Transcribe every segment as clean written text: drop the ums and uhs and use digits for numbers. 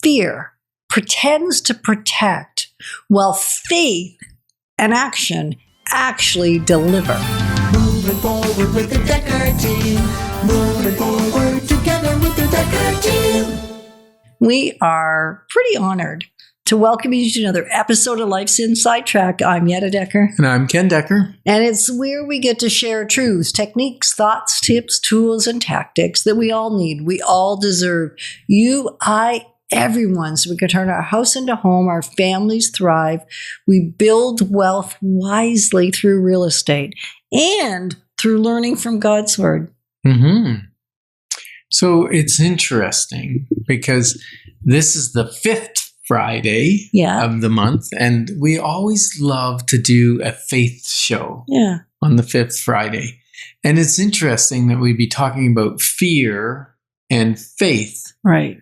fear pretends to protect, while faith and action actually deliver. Moving forward with the Dekker team. Moving forward together with the Dekker team. We are pretty honored to welcome you to another episode of Life's Inside Track. I'm Yetta Dekker. And I'm Ken Dekker. And it's where we get to share truths, techniques, thoughts, tips, tools, and tactics that we all need. We all deserve. You, I, everyone, so we can turn our house into home, our families thrive. We build wealth wisely through real estate and through learning from God's Word. Mm-hmm. So it's interesting because this is the fifth Friday of the month, and we always love to do a faith show on the fifth Friday. And it's interesting that we'd be talking about fear and faith. Right.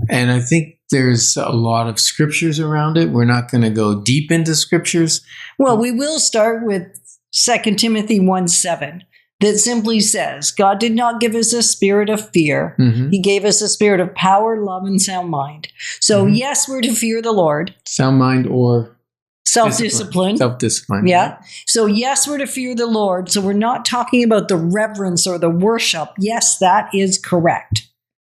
And I think there's a lot of scriptures around it. We're not going to go deep into scriptures. Well, we will start with 2 Timothy 1:7. That simply says, God did not give us a spirit of fear. Mm-hmm. He gave us a spirit of power, love, and sound mind. So yes, we're to fear the Lord. Sound mind or self-discipline. Self-discipline. Yeah. So yes, we're to fear the Lord. So we're not talking about the reverence or the worship. Yes, that is correct.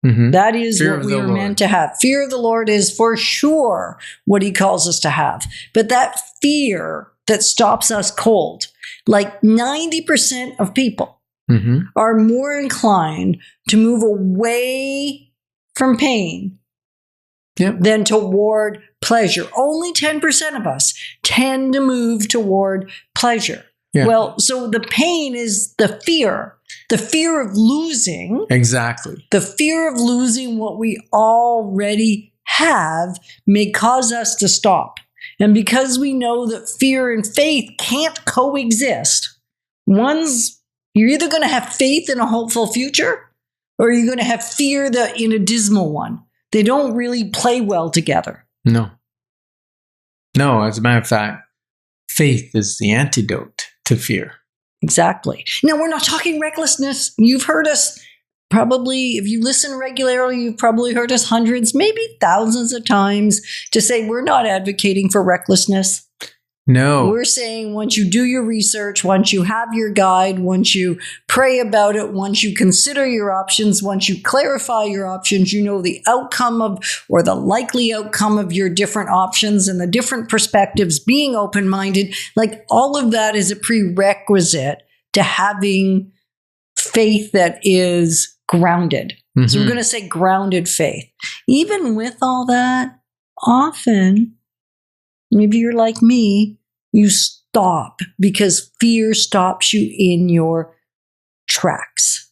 Mm-hmm. That is fear what we are meant to have. Fear of the Lord is for sure what he calls us to have. But that fear that stops us cold, like 90% of people are more inclined to move away from pain than toward pleasure. Only 10% of us tend to move toward pleasure. Yeah. Well, so the pain is the fear of losing. Exactly. The fear of losing what we already have may cause us to stop. And because we know that fear and faith can't coexist, you're either going to have faith in a hopeful future or you're going to have fear in a dismal one. They don't really play well together. No, as a matter of fact, faith is the antidote to fear. Exactly. Now, we're not talking recklessness. You've heard us probably, if you listen regularly, you've probably heard us hundreds, maybe thousands of times to say we're not advocating for recklessness. No. We're saying once you do your research, once you have your guide, once you pray about it, once you consider your options, once you clarify your options, you know the outcome of or the likely outcome of your different options and the different perspectives, being open-minded, like all of that is a prerequisite to having faith that is grounded. Mm-hmm. So we're going to say grounded faith. Even with all that, often, maybe you're like me, you stop because fear stops you in your tracks.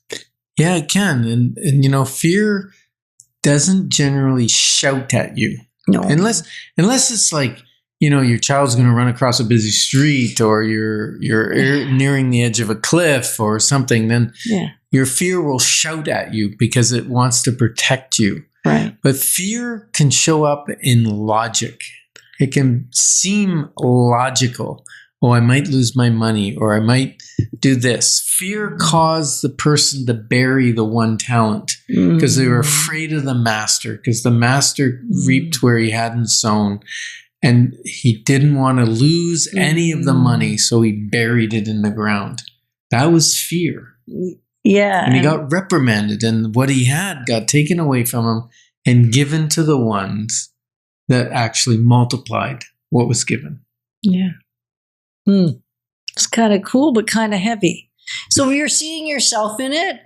Yeah, it can. And fear doesn't generally shout at you. No. Unless it's like, your child's going to run across a busy street or you're nearing the edge of a cliff or something, then your fear will shout at you because it wants to protect you. Right. But fear can show up in logic. It can seem logical. Oh, I might lose my money or I might do this. Fear caused the person to bury the one talent because they were afraid of the master, because the master reaped where he hadn't sown. And he didn't want to lose any of the money, so he buried it in the ground. That was fear. Yeah. And he got reprimanded, and what he had got taken away from him and given to the ones that actually multiplied what was given. Yeah. It's kind of cool, but kind of heavy. So if you're seeing yourself in it,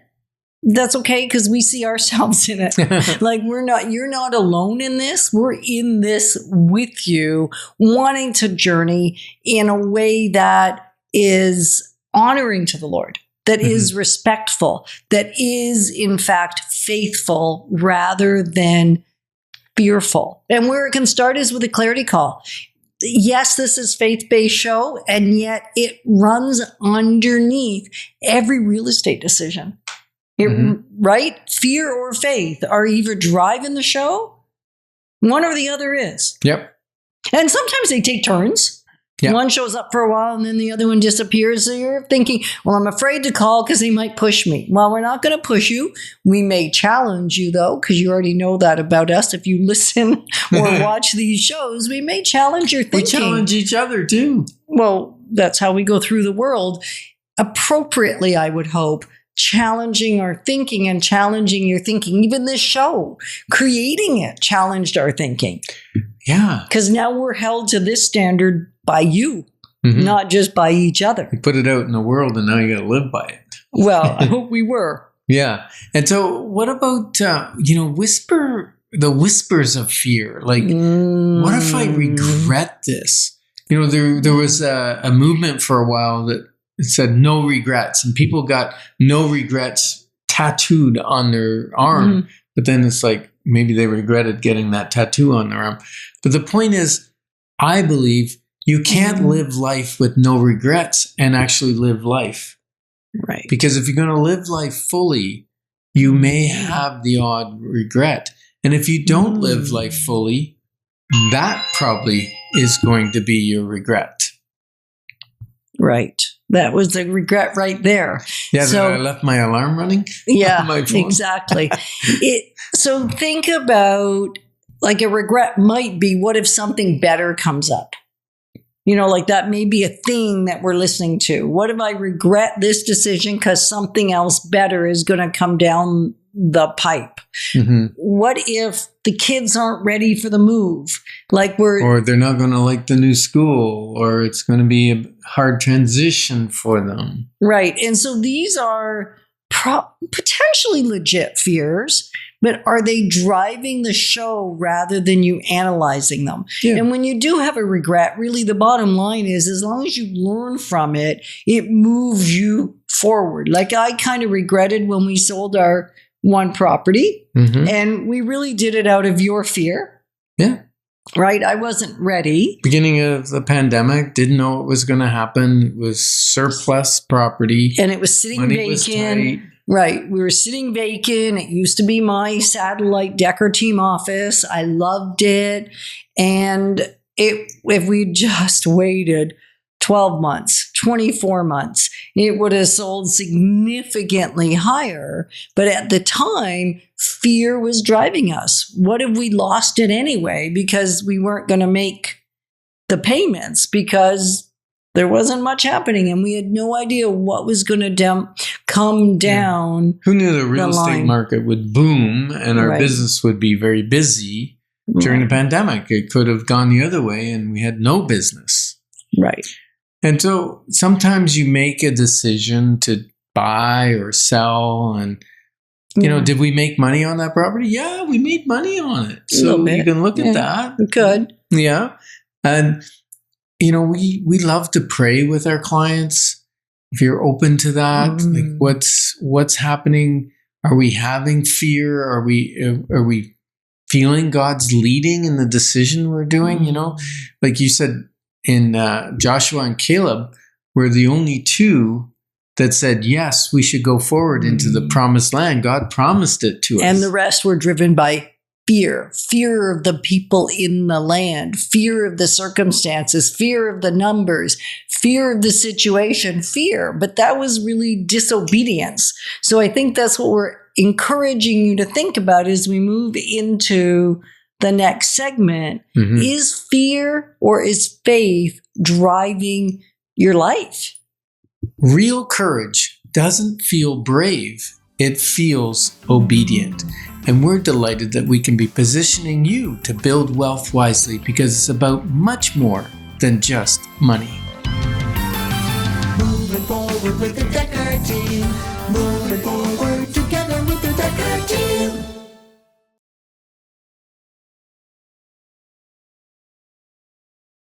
that's okay, because we see ourselves in it. Like you're not alone in this. We're in this with you, wanting to journey in a way that is honoring to the Lord, that is respectful, that is in fact faithful rather than fearful. And where it can start is with a clarity call. Yes, this is faith-based show, and yet it runs underneath every real estate decision. Right? Fear or faith are either driving the show, one or the other is. Yep. And sometimes they take turns. Yeah. One shows up for a while and then the other one disappears. So you're thinking, well, I'm afraid to call because he might push me. Well, we're not going to push you. We may challenge you, though, because you already know that about us. If you listen or watch these shows, we may challenge your thinking. We challenge each other, too. Well, that's how we go through the world. Appropriately, I would hope. Challenging our thinking and challenging your thinking. Even this show, creating it, challenged our thinking. Yeah. Because now we're held to this standard by you, not just by each other. You put it out in the world and now you got to live by it. Well, I hope we were. Yeah. And so what about, the whispers of fear? Like, what if I regret this? There was a movement for a while that said no regrets, and people got no regrets tattooed on their arm. But then it's like, maybe they regretted getting that tattoo on their arm. But the point is, I believe you can't live life with no regrets and actually live life. Right. Because if you're going to live life fully, you may have the odd regret. And if you don't live life fully, that probably is going to be your regret. Right. That was the regret right there. Yeah, so, I left my alarm running. Yeah, on my phone. Exactly. So think about, like, a regret might be, what if something better comes up? Like that may be a thing that we're listening to. What if I regret this decision because something else better is going to come down the pipe? What if the kids aren't ready for the move? Or they're not going to like the new school, or it's going to be a hard transition for them. Right. And so these are potentially legit fears, but are they driving the show rather than you analyzing them? Yeah. And when you do have a regret, really the bottom line is, as long as you learn from it, it moves you forward. Like, I kind of regretted when we sold our one property, and we really did it out of your fear. Yeah. Right? I wasn't ready. Beginning of the pandemic, didn't know what was going to happen. It was surplus property. And it was sitting vacant. Was tight. Right. We were sitting vacant. It used to be my satellite Dekker team office. I loved it. And if we just waited 12 months, 24 months, it would have sold significantly higher. But at the time, fear was driving us. What if we lost it anyway because we weren't going to make the payments because there wasn't much happening and we had no idea what was going to come down. Yeah. Who knew the real estate market would boom and our business would be very busy during the pandemic? It could have gone the other way and we had no business. Right. And so sometimes you make a decision to buy or sell, and did we make money on that property? Yeah, we made money on it. So you can look at that. Good. Yeah. And we love to pray with our clients. If you're open to that, like what's happening? Are we having fear? Are we feeling God's leading in the decision we're doing? Like you said, in Joshua and Caleb were the only two that said, yes, we should go forward into the promised land. God promised it to us. And the rest were driven by fear of the people in the land, fear of the circumstances, fear of the numbers, fear of the situation, but that was really disobedience. So I think that's what we're encouraging you to think about as we move into the next segment. Is fear or is faith driving your life? Real courage doesn't feel brave. It feels obedient. And we're delighted that we can be positioning you to build wealth wisely, because it's about much more than just money. Moving forward with the Dekker team.